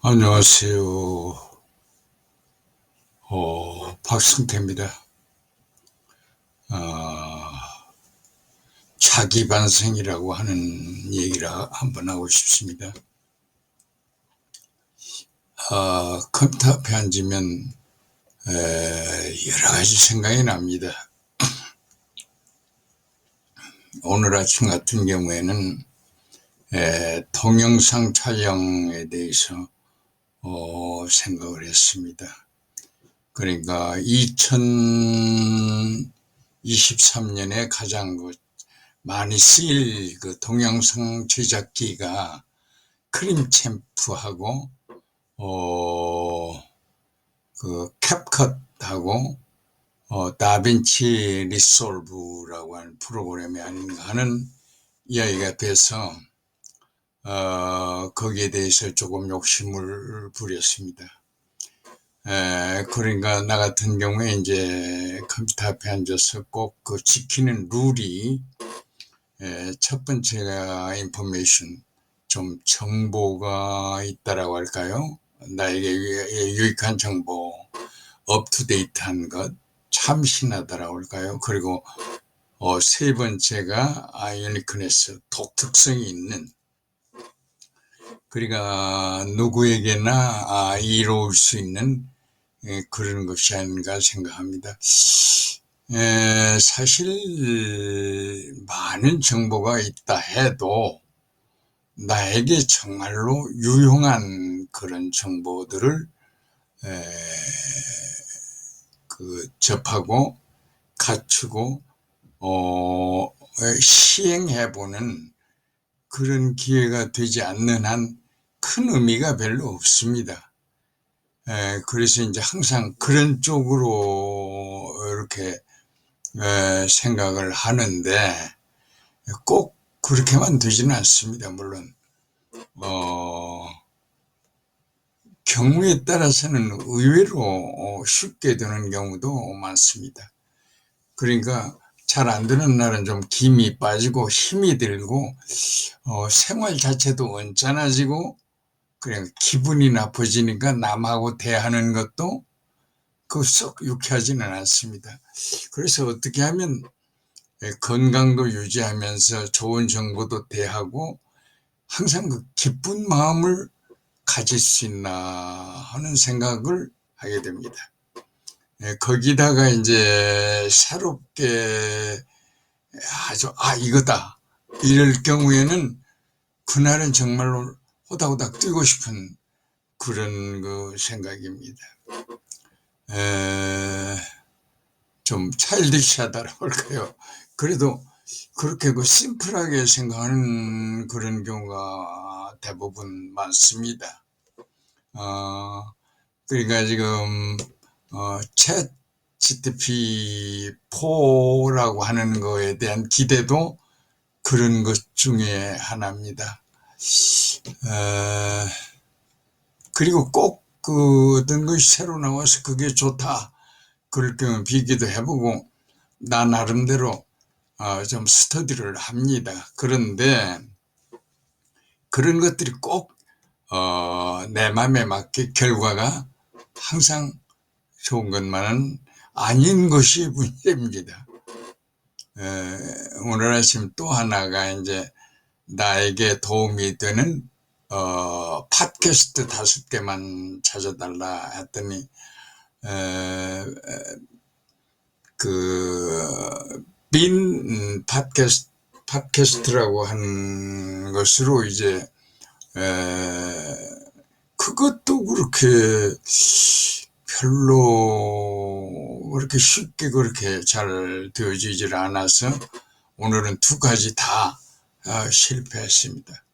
안녕하세요. 박승태입니다. 자기 반성이라고 하는 얘기를 한번 하고 싶습니다. 컴퓨터 앞에 앉으면 여러 가지 생각이 납니다. 오늘 아침 같은 경우에는 동영상 촬영에 대해서 생각을 했습니다. 그러니까 2023년에 가장 많이 쓰일 동영상 제작기가 크림챔프하고 캡컷하고 다빈치 리솔브라고 하는 프로그램이 아닌가 하는 이야기가 돼서 거기에 대해서 조금 욕심을 부렸습니다. 그러니까 나 같은 경우에 이제 컴퓨터 앞에 앉아서 꼭 지키는 룰이 첫 번째가 인포메이션, 좀 정보가 있다라고 할까요? 나에게 유익한 정보, 업투데이트한 것, 참신하다라고 할까요? 그리고 세 번째가 유니크네스, 독특성이 있는, 그러니까 누구에게나 이로울 수 있는 그런 것이 아닌가 생각합니다. 사실 많은 정보가 있다 해도 나에게 정말로 유용한 그런 정보들을 접하고 갖추고 시행해보는 그런 기회가 되지 않는 한 큰 의미가 별로 없습니다. 그래서 이제 항상 그런 쪽으로 이렇게 생각을 하는데 꼭 그렇게만 되지는 않습니다. 물론 경우에 따라서는 의외로 쉽게 되는 경우도 많습니다. 그러니까 잘 안 되는 날은 좀 김이 빠지고 힘이 들고 생활 자체도 언짢아지고 그냥 기분이 나빠지니까 남하고 대하는 것도 썩 유쾌하지는 않습니다. 그래서 어떻게 하면 건강도 유지하면서 좋은 정보도 대하고 항상 기쁜 마음을 가질 수 있나 하는 생각을 하게 됩니다. 거기다가 이제 새롭게 아주 이거다 이럴 경우에는 그날은 정말로 호닥호닥 뛰고 싶은 그런 생각입니다. 좀 차일드시하다라고 할까요? 그래도 그렇게 심플하게 생각하는 그런 경우가 대부분 많습니다. 그러니까 지금 챗 GTP4라고 하는 거에 대한 기대도 그런 것 중에 하나입니다. 그리고 꼭 어떤 것이 새로 나와서 그게 좋다 그럴 경우 비교도 해보고 나 나름대로 좀 스터디를 합니다. 그런데 그런 것들이 꼭 내 맘에 맞게 결과가 항상 좋은 것만은 아닌 것이 문제입니다. 오늘 아침 또 하나가 이제 나에게 도움이 되는 팟캐스트 5개만 찾아달라 했더니 빈 팟캐스트라고 하는 것으로 이제 그것도 그렇게 별로 그렇게 쉽게 그렇게 잘 되어지질 않아서 오늘은 2가지 다 실패했습니다.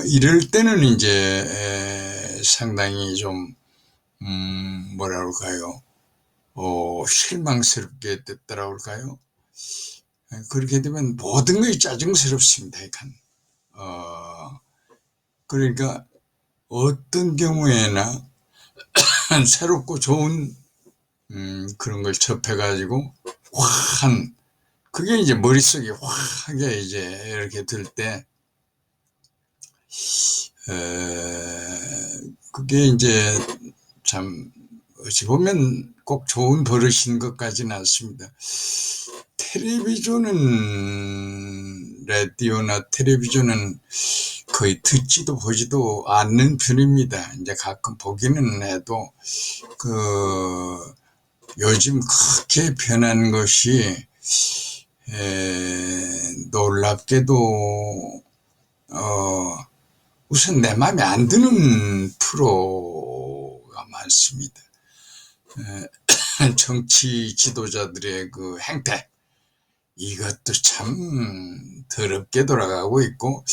이럴 때는 이제 상당히 좀 뭐라 그럴까요? 실망스럽게 됐더라고 할까요? 그렇게 되면 모든 것이 짜증스럽습니다. 그러니까 어떤 경우에나 새롭고 좋은 그런 걸 접해가지고 그게 이제 머릿속에 확하게 이제 이렇게 들 때 그게 이제 참 어찌 보면 꼭 좋은 버릇인 것까지는 않습니다. 라디오나 텔레비전은 거의 듣지도 보지도 않는 편입니다. 이제 가끔 보기는 해도, 요즘 크게 변한 것이, 놀랍게도, 우선 내 마음에 안 드는 프로가 많습니다. 정치 지도자들의 그 행태, 이것도 참 더럽게 돌아가고 있고,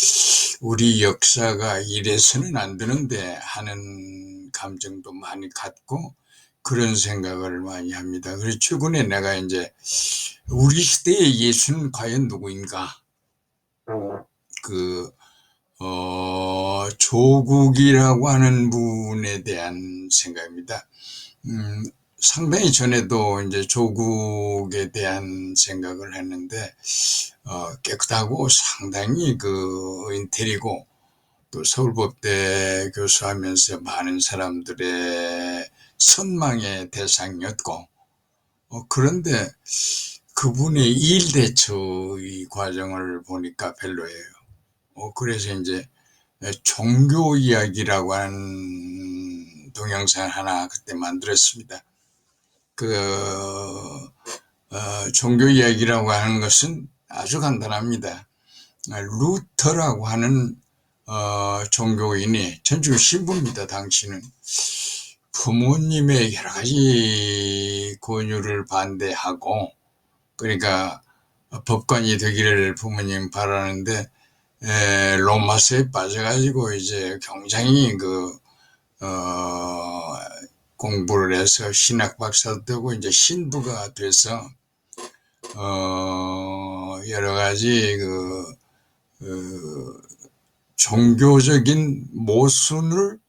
우리 역사가 이래서는 안 되는데 하는 감정도 많이 갖고 그런 생각을 많이 합니다. 그래서 최근에 내가 이제 우리 시대의 예수는 과연 누구인가? 조국이라고 하는 분에 대한 생각입니다. 상당히 전에도 이제 조국에 대한 생각을 했는데, 깨끗하고 상당히 인텔이고, 또 서울법대 교수하면서 많은 사람들의 선망의 대상이었고, 그런데 그분의 일대처의 과정을 보니까 별로예요. 그래서 이제 종교 이야기라고 하는 동영상 하나 그때 만들었습니다. 종교 이야기라고 하는 것은 아주 간단합니다. 루터라고 하는 종교인이 전주 신부입니다. 당신은 부모님의 여러 가지 권유를 반대하고, 그러니까 법관이 되기를 부모님 바라는데 로마서에 빠져가지고 이제 굉장히 공부를 해서 신학 박사도 되고 이제 신부가 돼서 여러 가지 종교적인 모순을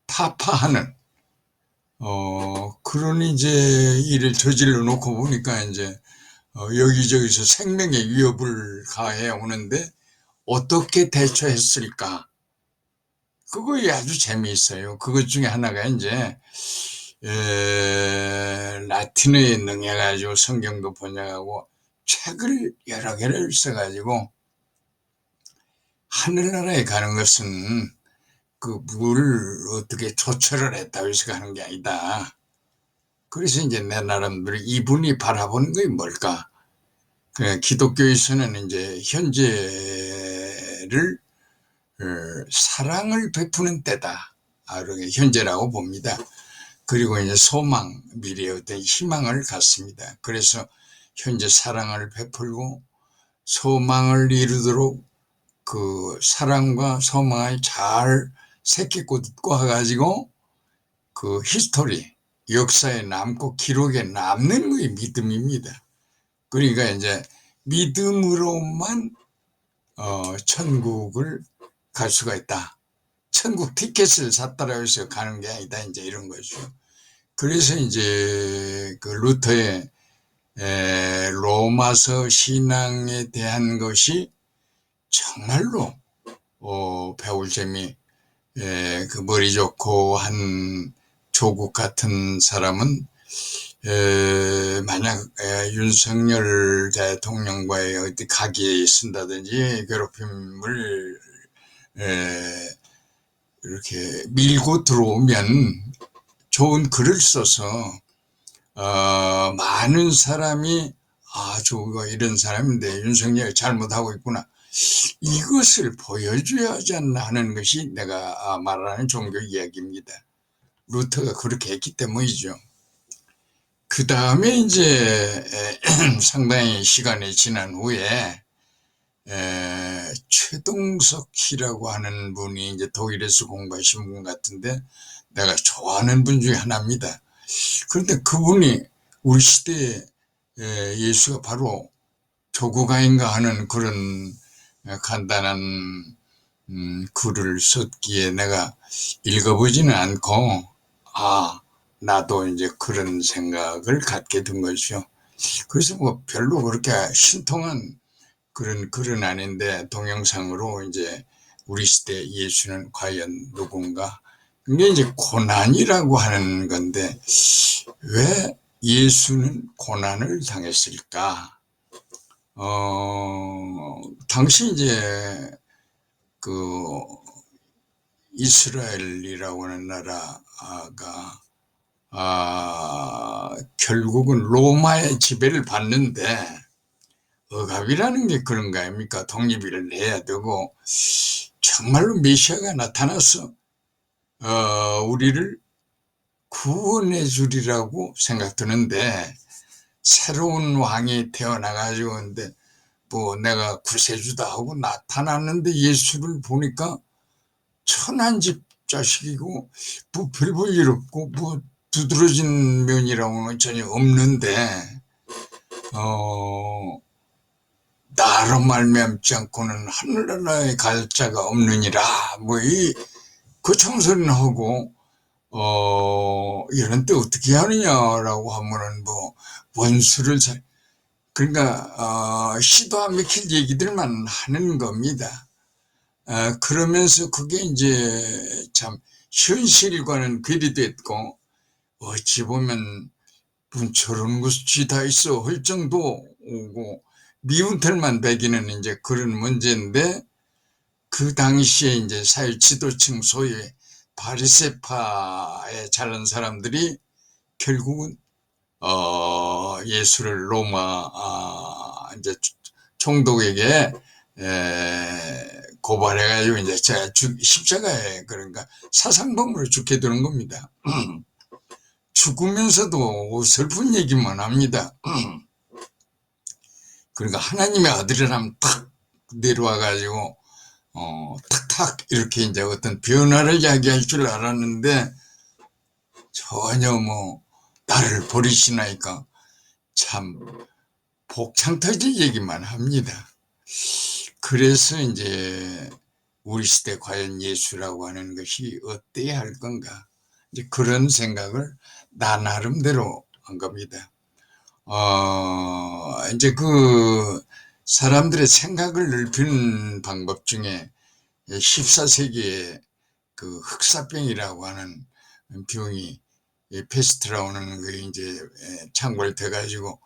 타파하는 그런 이제 일을 저질러 놓고 보니까 이제 여기저기서 생명의 위협을 가해 오는데 어떻게 대처했을까? 그거에 아주 재미있어요. 그것 중에 하나가 이제 라틴어에 능해가지고 성경도 번역하고 책을 여러 개를 써가지고 하늘나라에 가는 것은 물을 어떻게 조처를 했다고 해서 가는 게 아니다. 그래서 이제 내 나름대로 이분이 바라보는 게 뭘까? 기독교에서는 이제 현재를 사랑을 베푸는 때다. 현재라고 봅니다. 그리고 이제 소망, 미래의 어떤 희망을 갖습니다. 그래서 현재 사랑을 베풀고 소망을 이루도록 사랑과 소망을 잘 새끼꽂고 해가지고 히스토리, 역사에 남고 기록에 남는 것이 믿음입니다. 그러니까 이제 믿음으로만 천국을 갈 수가 있다. 천국 티켓을 샀다라고 해서 가는 게 아니다. 이제 이런 거죠. 그래서 이제 루터의 로마서 신앙에 대한 것이 정말로 배울 점이, 머리 좋고 한 조국 같은 사람은 만약 윤석열 대통령과의 어디 각의에 쓴다든지 괴롭힘을 이렇게 밀고 들어오면 좋은 글을 써서 많은 사람이 조국가 이런 사람인데 윤석열이 잘못하고 있구나, 이것을 보여줘야 하지 않나 하는 것이 내가 말하는 종교 이야기입니다. 루터가 그렇게 했기 때문이죠. 그 다음에 이제 상당히 시간이 지난 후에 최동석이라고 하는 분이 이제 독일에서 공부하신 분 같은데 내가 좋아하는 분 중에 하나입니다. 그런데 그분이 우리 시대에 예수가 바로 조국아인가 하는 그런 간단한 글을 썼기에 내가 읽어보지는 않고 나도 이제 그런 생각을 갖게 된 것이요. 그래서 별로 그렇게 신통한 그런 글은 아닌데 동영상으로 이제 우리 시대 예수는 과연 누군가? 이게 이제 고난이라고 하는 건데 왜 예수는 고난을 당했을까? 당시 이제 그 이스라엘이라고 하는 나라가 결국은 로마의 지배를 받는데 억압이라는 게 그런 거 아닙니까? 독립을 해야 되고 정말로 메시아가 나타나서 우리를 구원해 주리라고 생각드는데 새로운 왕이 태어나가지고 근데 뭐 내가 구세주다 하고 나타났는데 예수를 보니까 천한 집 자식이고 뭐 별 볼 일 없고 뭐 두드러진 면이라고는 전혀 없는데 나로 말미암지 않고는 하늘나라에 갈 자가 없느니라 뭐 그 청소는 하고 이런 때 어떻게 하느냐라고 하면은 뭐 원수를 그러니까 시도 안 맥힐 얘기들만 하는 겁니다. 그러면서 그게 이제 참 현실과는 괴리됐고 어찌 보면 저런 것이 다 있어 할 정도 오고 미운 털만 베기는 이제 그런 문제인데 그 당시에 이제 사회 지도층 소위 바리새파에 자란 사람들이 결국은 예수를 로마 이제 총독에게 고발해가지고 이제 십자가에 그러니까 사상범으로 죽게 되는 겁니다. 죽으면서도 슬픈 얘기만 합니다. 그러니까 하나님의 아들이라면 탁 내려와가지고 탁탁 이렇게 이제 어떤 변화를 이야기할 줄 알았는데 전혀 뭐 나를 버리시나니까 참 복창 터질 얘기만 합니다. 그래서 이제 우리 시대 과연 예수라고 하는 것이 어때야 할 건가 이제 그런 생각을 나 나름대로 한 겁니다. 이제 그 사람들의 생각을 넓히는 방법 중에 14세기에 그 흑사병이라고 하는 병이 페스트라고 하는 게 이제 창궐돼 가지고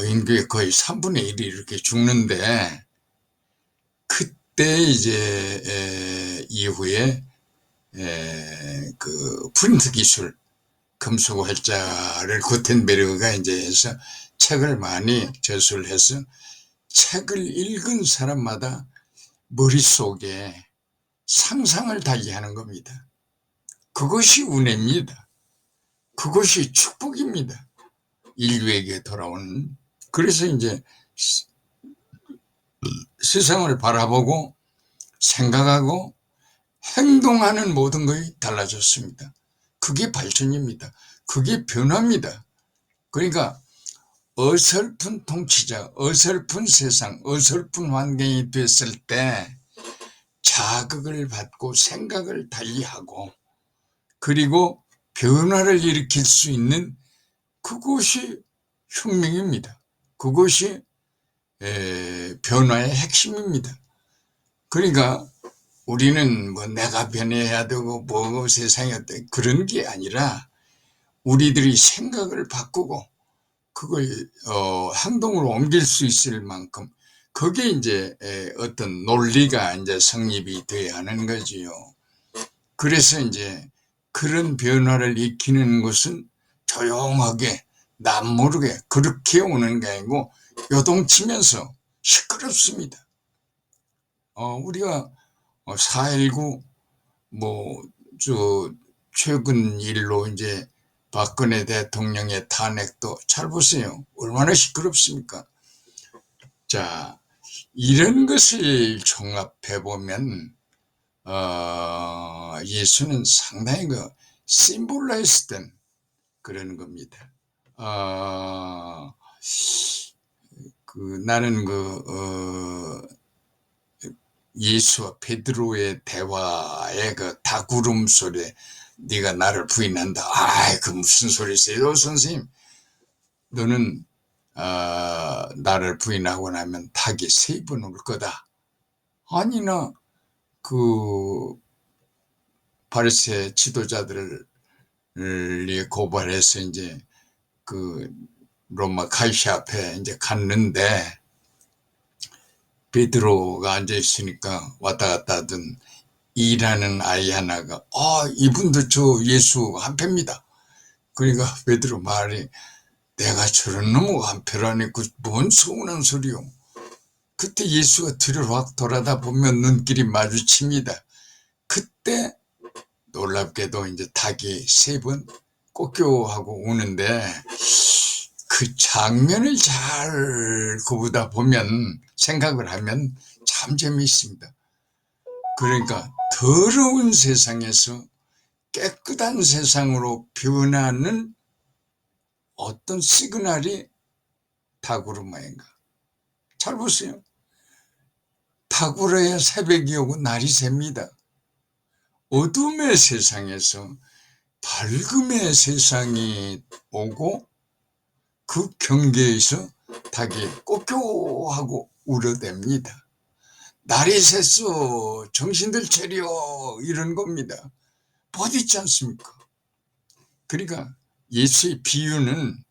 인구의 거의 3분의 1이 이렇게 죽는데 그때 이제 이후에 그 프린트 기술 금속 활자를 구텐베르그가 이제 해서 책을 많이 저술을 해서 책을 읽은 사람마다 머릿속에 상상을 달리 하는 겁니다. 그것이 은혜입니다. 그것이 축복입니다. 인류에게 돌아오는. 그래서 이제 세상을 바라보고 생각하고 행동하는 모든 것이 달라졌습니다. 그게 발전입니다. 그게 변화입니다. 그러니까 어설픈 통치자, 어설픈 세상, 어설픈 환경이 됐을 때 자극을 받고 생각을 달리하고 그리고 변화를 일으킬 수 있는 그것이 혁명입니다. 그것이 변화의 핵심입니다. 그러니까 우리는 뭐 내가 변해야 되고 뭐 세상이 어때 그런 게 아니라 우리들이 생각을 바꾸고 그걸 행동으로 옮길 수 있을 만큼 그게 이제 어떤 논리가 이제 성립이 돼야 하는 거지요. 그래서 이제 그런 변화를 익히는 것은 조용하게 남 모르게 그렇게 오는 게 아니고 요동치면서 시끄럽습니다. 우리가 4.19 뭐 최근 일로 이제 박근혜 대통령의 탄핵도 잘 보세요. 얼마나 시끄럽습니까? 자, 이런 것을 종합해 보면 예수는 상당히 그 심볼라이즈 된 그런 겁니다. 나는 예수와 베드로의 대화의 그 닭울음 소리에 네가 나를 부인한다. 그 무슨 소리세요, 선생님? 너는 나를 부인하고 나면 닭이 3번 울 거다. 아니 나 그 바리새 지도자들을 고발해서 이제 그 로마 카이사 앞에 이제 갔는데 베드로가 앉아 있으니까 왔다 갔다 하던 이라는 아이 하나가 이분도 저 예수 한패입니다. 그러니까 베드로 말이 내가 저런 놈의 한패라니 뭔 서운한 소리요. 그때 예수가 뒤를 확 돌아다 보면 눈길이 마주칩니다. 그때 놀랍게도 이제 닭이 3번 꺾여하고 우는데 그 장면을 잘 그보다 보면 생각을 하면 참 재미있습니다. 그러니까 더러운 세상에서 깨끗한 세상으로 변하는 어떤 시그널이 닭으로마인가. 잘 보세요. 닭으로야 새벽이 오고 날이 셉니다. 어둠의 세상에서 밝음의 세상이 오고 그 경계에서 닭이 꼬꼬하고 울어댑니다. 날이 샜어 정신들 차려 이런 겁니다. 어딨지 않습니까? 그러니까 예수의 비유는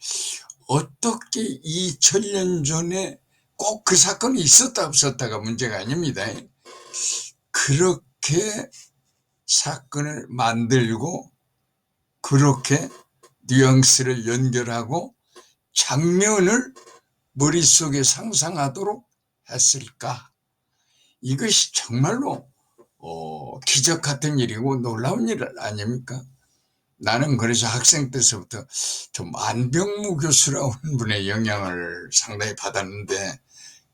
어떻게 2000년 전에 꼭 그 사건이 있었다 없었다가 문제가 아닙니다. 그렇게 사건을 만들고 그렇게 뉘앙스를 연결하고 장면을 머릿속에 상상하도록 했을까? 이것이 정말로 기적 같은 일이고 놀라운 일 아닙니까? 나는 그래서 학생 때서부터 좀 안병무 교수라는 분의 영향을 상당히 받았는데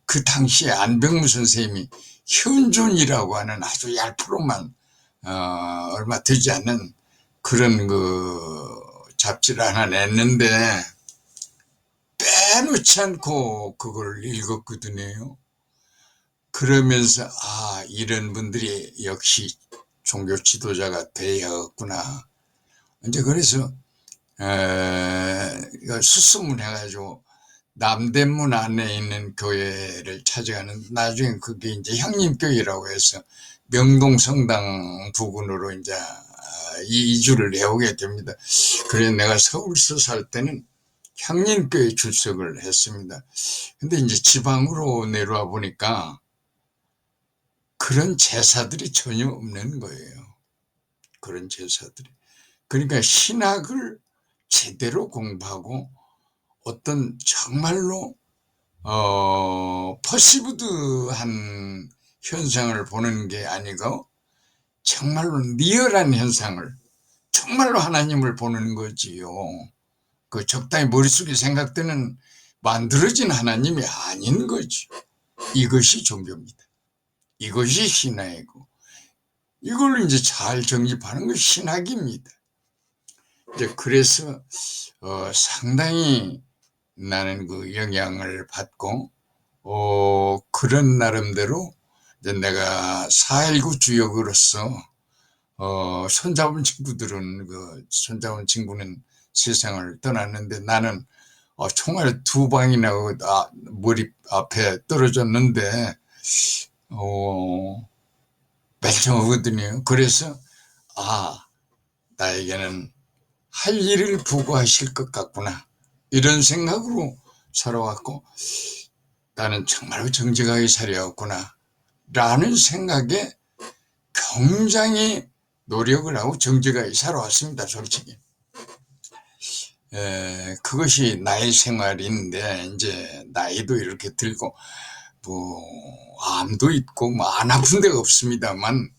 그 당시에 안병무 선생님이 현존이라고 하는 아주 얄프로만 얼마 되지 않는 그런 그 잡지를 하나 냈는데 빼놓지 않고 그걸 읽었거든요. 그러면서 이런 분들이 역시 종교 지도자가 되었구나. 이제 그래서 수소문해가지고 남대문 안에 있는 교회를 찾아가는 나중에 그게 이제 향림교회라고 해서 명동성당 부근으로 이제 이주를 해오게 됩니다. 그래서 내가 서울서 살 때는 향림교회 출석을 했습니다. 근데 이제 지방으로 내려와 보니까 그런 제사들이 전혀 없는 거예요. 그런 제사들이. 그러니까 신학을 제대로 공부하고 어떤 정말로 퍼시브드한 현상을 보는 게 아니고 정말로 리얼한 현상을 정말로 하나님을 보는 거지요. 그 적당히 머릿속에 생각되는 만들어진 하나님이 아닌 거죠. 이것이 종교입니다. 이것이 신학이고 이걸 이제 잘 정립하는 것이 신학입니다. 이제 그래서 상당히 나는 그 영향을 받고 그런 나름대로 이제 내가 4.19 주역으로서 손잡은 친구는 세상을 떠났는데 나는 총알 2방이나 머리 앞에 떨어졌는데 멀쩡하거든요. 그래서 나에게는 할 일을 부과하실 것 같구나 이런 생각으로 살아왔고 나는 정말로 정직하게 살아왔구나 라는 생각에 굉장히 노력을 하고 정직하게 살아왔습니다. 솔직히 그것이 나의 생활인데 이제 나이도 이렇게 들고 암도 있고 안 아픈 데가 없습니다만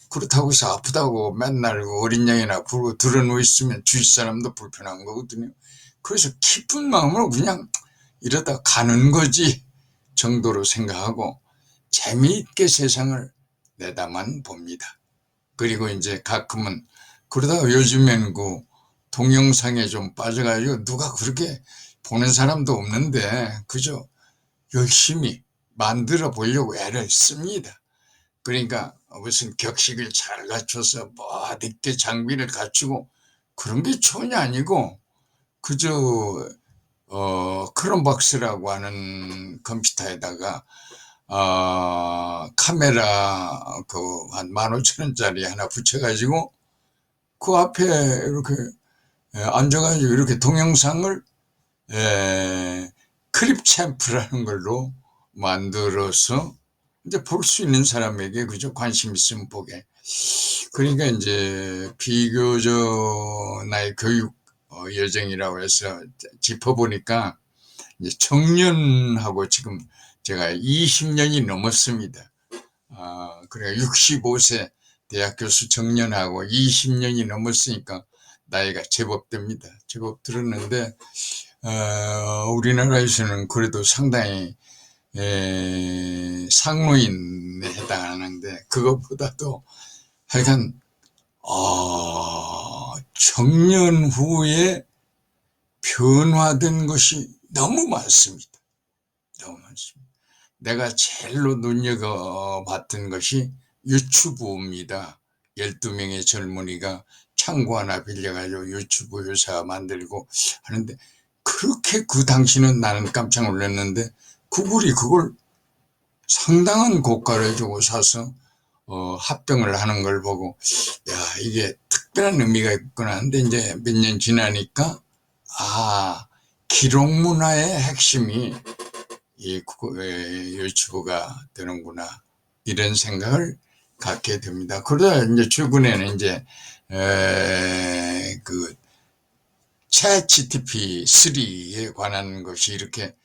그렇다고 해서 아프다고 맨날 어린 양이나 부르고 들어누워 있으면 주위 사람도 불편한 거거든요. 그래서 기쁜 마음으로 그냥 이러다 가는 거지 정도로 생각하고 재미있게 세상을 내다만 봅니다. 그리고 이제 가끔은 그러다가 요즘엔 그 동영상에 좀 빠져가지고 누가 그렇게 보는 사람도 없는데 그저 열심히 만들어 보려고 애를 씁니다. 그러니까 무슨 격식을 잘 갖춰서 늦게 장비를 갖추고 그런 게 전혀 아니고 그저 크롬박스라고 하는 컴퓨터에다가 카메라 그 한 15,000원짜리 하나 붙여가지고 그 앞에 이렇게 앉아가지고 이렇게 동영상을 크립 챔프라는 걸로 만들어서 이제 볼 수 있는 사람에게 그저 관심 있으면 보게. 그러니까 이제 비교적 나의 교육 여정이라고 해서 짚어보니까 이제 청년하고 지금 제가 20년이 넘었습니다. 그래 65세 대학 교수 청년하고 20년이 넘었으니까 나이가 제법 됩니다. 제법 들었는데 우리나라에서는 그래도 상당히 상노인에 해당하는데 그것보다도 하여간 청년 후에 변화된 것이 너무 많습니다. 너무 많습니다. 내가 제일로 눈여겨봤던 것이 유튜브입니다. 12명의 젊은이가 창고 하나 빌려가지고 유튜브 회사 만들고 하는데 그렇게 그 당시는 나는 깜짝 놀랐는데 구글이 그걸 상당한 고가를 주고 사서 합병을 하는 걸 보고 야 이게 특별한 의미가 있구나. 근데 이제 몇 년 지나니까 기록 문화의 핵심이 이 유튜브가 되는구나 이런 생각을 갖게 됩니다. 그러다 이제 최근에는 이제 그 챗GPT 3에 관한 것이 이렇게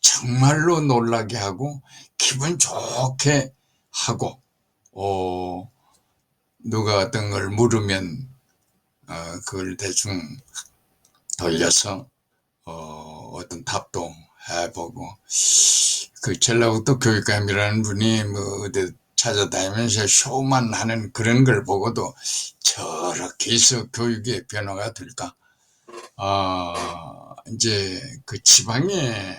정말로 놀라게 하고 기분 좋게 하고 누가 어떤 걸 물으면 그걸 대충 돌려서 어떤 답도 해보고 그 전라북도 교육감이라는 분이 뭐 어디 찾아다니면서 쇼만 하는 그런 걸 보고도 저렇게 해서 교육의 변화가 될까? 이제 그 지방의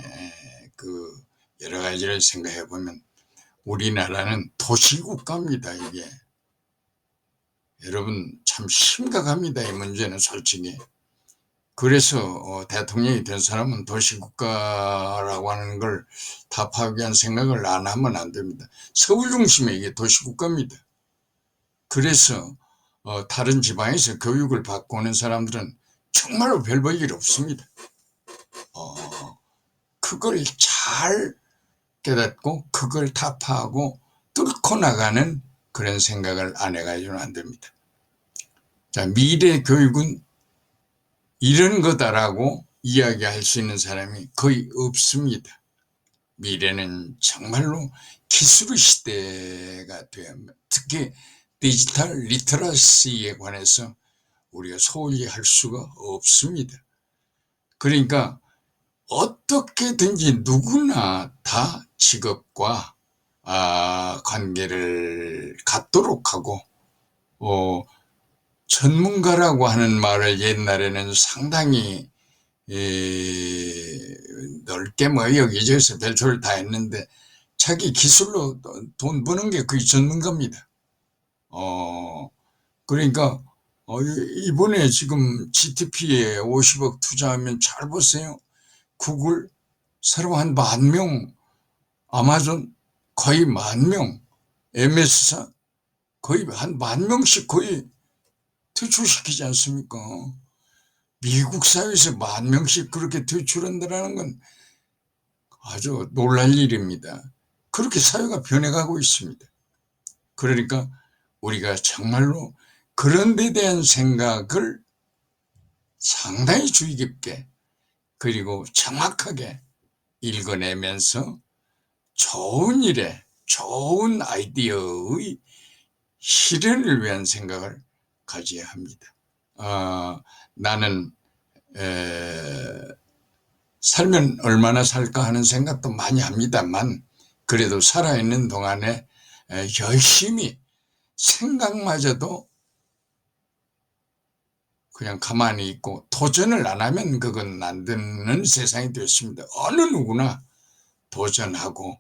그 여러 가지를 생각해 보면 우리나라는 도시국가입니다. 이게 여러분 참 심각합니다. 이 문제는 솔직히. 그래서 대통령이 된 사람은 도시국가라고 하는 걸 다 파괴한 생각을 안 하면 안 됩니다. 서울 중심에 이게 도시국가입니다. 그래서 다른 지방에서 교육을 받고 오는 사람들은 정말로 별 볼 일 없습니다. 그걸 잘 깨닫고 그걸 타파하고 뚫고 나가는 그런 생각을 안 해가지고는 안 됩니다. 자, 미래 교육은 이런 거다라고 이야기할 수 있는 사람이 거의 없습니다. 미래는 정말로 기술의 시대가 돼야 합니다. 특히 디지털 리터러시에 관해서 우리가 소홀히 할 수가 없습니다. 그러니까 어떻게든지 누구나 다 직업과 관계를 갖도록 하고 전문가라고 하는 말을 옛날에는 상당히 넓게 뭐 여기저기서 별초를 다 했는데 자기 기술로 돈 버는 게 거의 전문가입니다. 그러니까 이번에 지금 GTP에 50억 투자하면 잘 보세요. 구글 새로 한 10,000명, 아마존 거의 10,000명, MS사 거의 한 10,000명씩 거의 퇴출시키지 않습니까? 미국 사회에서 10,000명씩 그렇게 퇴출한다는 건 아주 놀랄 일입니다. 그렇게 사회가 변해가고 있습니다. 그러니까 우리가 정말로 그런 데 대한 생각을 상당히 주의 깊게 그리고 정확하게 읽어내면서 좋은 일에 좋은 아이디어의 실현을 위한 생각을 가져야 합니다. 나는 살면 얼마나 살까 하는 생각도 많이 합니다만 그래도 살아있는 동안에 열심히 생각마저도 그냥 가만히 있고 도전을 안 하면 그건 안 되는 세상이 되었습니다. 어느 누구나 도전하고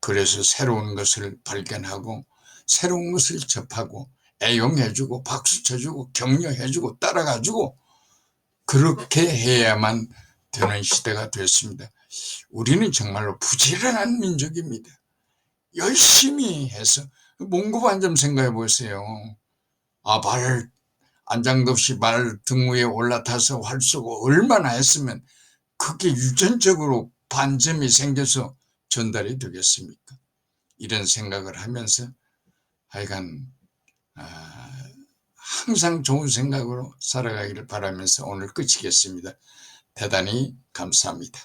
그래서 새로운 것을 발견하고 새로운 것을 접하고 애용해주고 박수 쳐주고 격려해주고 따라가주고 그렇게 해야만 되는 시대가 됐습니다. 우리는 정말로 부지런한 민족입니다. 열심히 해서 몽고부 한 점 생각해 보세요. 발 안장도 없이 말 등 위에 올라타서 활 쏘고 얼마나 했으면 그게 유전적으로 반점이 생겨서 전달이 되겠습니까? 이런 생각을 하면서 하여간 항상 좋은 생각으로 살아가기를 바라면서 오늘 끝이겠습니다. 대단히 감사합니다.